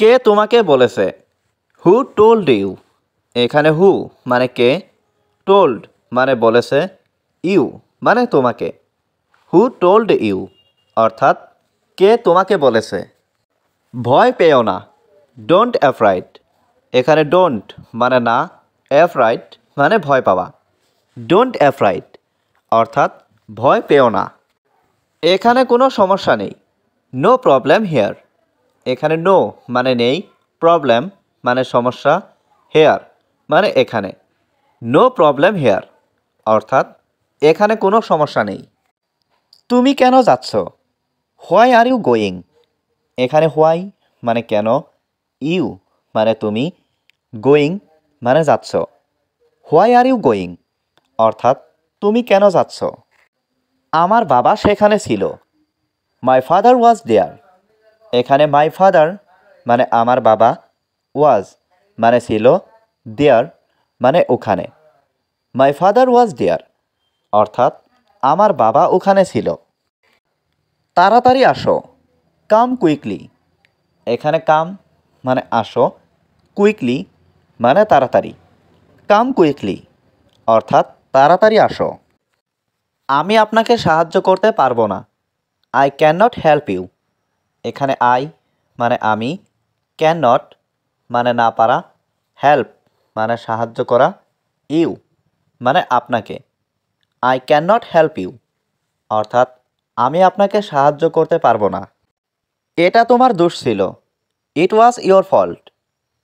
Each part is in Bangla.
কে তোমাকে বলেছে? Who told you? এখানে হু মানে কে, টোল্ড মানে বলেছে, ইউ মানে তোমাকে। হু টোল্ড ইউ অর্থাৎ কে তোমাকে বলেছে। ভয় পেও না, ডোন্ট অ্যাফ্রাইড। এখানে ডোন্ট মানে না, অ্যাফ্রাইড মানে ভয় পাওয়া। ডোন্ট অ্যাফ্রাইড অর্থাৎ ভয় পেও না। এখানে কোনো সমস্যা নেই, নো প্রবলেম হেয়ার। এখানে নো মানে নেই, প্রবলেম মানে সমস্যা, হেয়ার মানে এখানে। নো প্রবলেম হেয়ার অর্থাৎ এখানে কোনো সমস্যা নেই। তুমি কেন যাচ্ছ? Why are you going? এখানে হোয়াই মানে কেন, ইউ মানে তুমি, গোয়িং মানে যাচ্ছ। হোয়াই আর ইউ গোয়িং অর্থাৎ তুমি কেন যাচ্ছ? আমার বাবা সেখানে ছিল, মাই ফাদার ওয়াজ দেয়ার। এখানে মাই ফাদার মানে আমার বাবা, ওয়াজ মানে ছিল, দেয়ার মানে ওখানে। মাই ফাদার ওয়াজ দেয়ার অর্থাৎ আমার বাবা ওখানে ছিল। তাড়াতাড়ি আসো, কাম কুইকলি। এখানে কাম মানে আসো, কুইকলি মানে তাড়াতাড়ি। কাম কুইকলি অর্থাৎ তাড়াতাড়ি আসো। আমি আপনাকে সাহায্য করতে পারবো না, I can not help you. এখানে আই মানে আমি, ক্যান নট মানে না পারা, হেল্প মানে সাহায্য করা, ইউ মানে আপনাকে। I can not help you অর্থাৎ আমি আপনাকে সাহায্য করতে পারবো না। এটা তোমার দোষ ছিল, ইট ওয়াজ ইয়োর ফল্ট।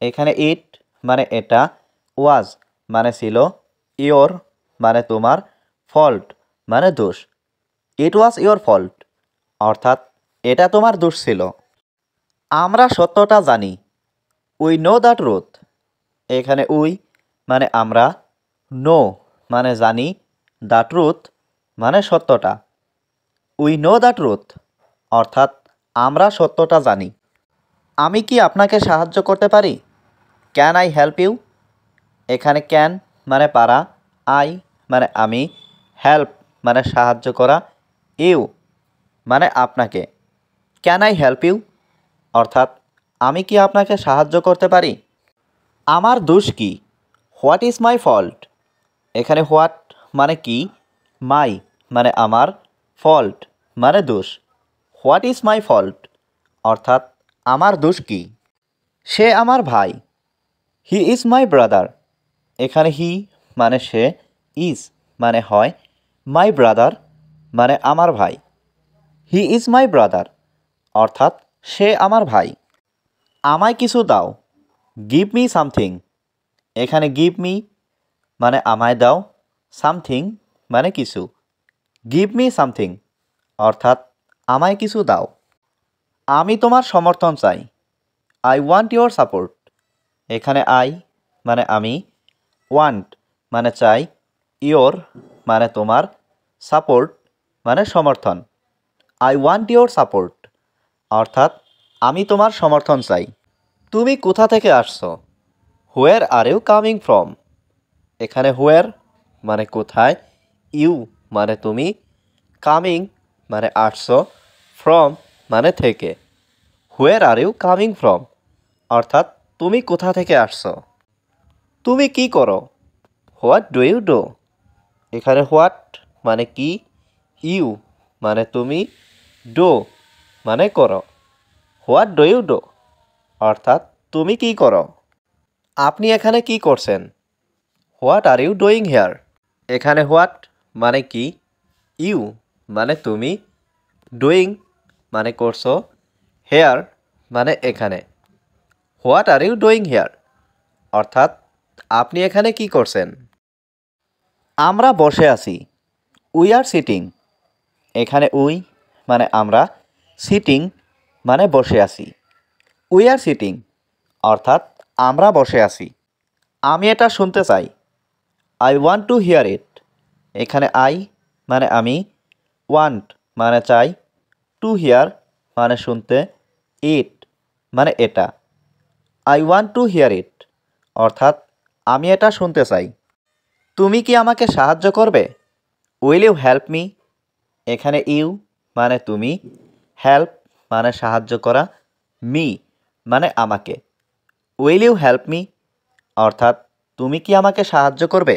এখানে ইট মানে এটা, ওয়াজ মানে ছিল, ইয়োর মানে তোমার, ফল্ট মানে দোষ। ইট ওয়াজ ইয়োর ফল্ট অর্থাৎ এটা তোমার দোষ ছিল। আমরা সত্যটা জানি, উই নো দ্য ট্রুথ। এখানে উই মানে আমরা, নো মানে জানি, দ্য ট্রুথ মানে সত্যটা। উই নো দ্য ট্রুথ অর্থাৎ আমরা সত্যটা জানি। আমি কি আপনাকে সাহায্য করতে পারি? Can I help you? এখানে ক্যান মানে পারা, আই মানে আমি, হেল্প মানে সাহায্য করা, ইউ মানে আপনাকে। ক্যান আই হেল্প ইউ অর্থাৎ আমি কি আপনাকে সাহায্য করতে পারি? আমার দোষ কি? What is my fault? এখানে হোয়াট মানে কি, মাই মানে আমার, ফল্ট মানে দোষ। হোয়াট ইজ মাই ফল্ট অর্থাৎ আমার দোষ কি? সে আমার ভাই, হি ইজ মাই ব্রাদার। এখানে হি মানে সে, ইজ মানে হয়, মাই ব্রাদার মানে আমার ভাই। হি ইজ মাই ব্রাদার অর্থাৎ সে আমার ভাই। আমায় কিছু দাও, গিভ মি সামথিং। এখানে গিভ মি মানে আমায় দাও, সামথিং মানে কিছু। গিভ মি সামথিং অর্থাৎ আমায় কিছু দাও। আমি তোমার সমর্থন চাই, আই ওয়ান্ট ইয়োর সাপোর্ট। এখানে আই মানে আমি, ওয়ান্ট মানে চাই, ইয়োর মানে তোমার, সাপোর্ট মানে সমর্থন। আই ওয়ান্ট ইয়োর সাপোর্ট অর্থাৎ আমি তোমার সমর্থন চাই। তুমি কোথা থেকে আসছো? হোয়ার আর ইউ কামিং ফ্রম? এখানে হোয়ার মানে কোথায়, ইউ মানে তুমি, কামিং মানে আসছো, ফ্রম মানে থেকে। Where are you coming from অর্থাৎ তুমি কোথা থেকে আসছো। তুমি কি করো? What do you do? এখানে হোয়াট মানে কি, ইউ মানে তুমি, ডু মানে করো। হোয়াট ডু ইউ ডু অর্থাৎ তুমি কি করো। আপনি এখানে কি করছেন? What are you doing here? এখানে হোয়াট মানে কি, ইউ মানে তুমি, ডুইং মানে করছো, হেয়ার মানে এখানে। What are you doing here অর্থাৎ আপনি এখানে কি করছেন। আমরা বসে আছি, উই আর সিটিং। এখানে উই মানে আমরা, সিটিং মানে বসে আছি। উই আর সিটিং অর্থাৎ আমরা বসে আছি। আমি এটা শুনতে চাই, আই ওয়ান্ট টু হিয়ার ইট। এখানে আই মানে আমি, ওয়ান্ট মানে চাই, টু হিয়ার মানে শুনতে, ইট মানে এটা। আই ওয়ান্ট টু হিয়ার ইট অর্থাৎ আমি এটা শুনতে চাই। তুমি কি আমাকে সাহায্য করবে? Will you help me? এখানে ইউ মানে তুমি, হেল্প মানে সাহায্য করা, মি মানে আমাকে। উইল ইউ হেল্প মি অর্থাৎ তুমি কি আমাকে সাহায্য করবে?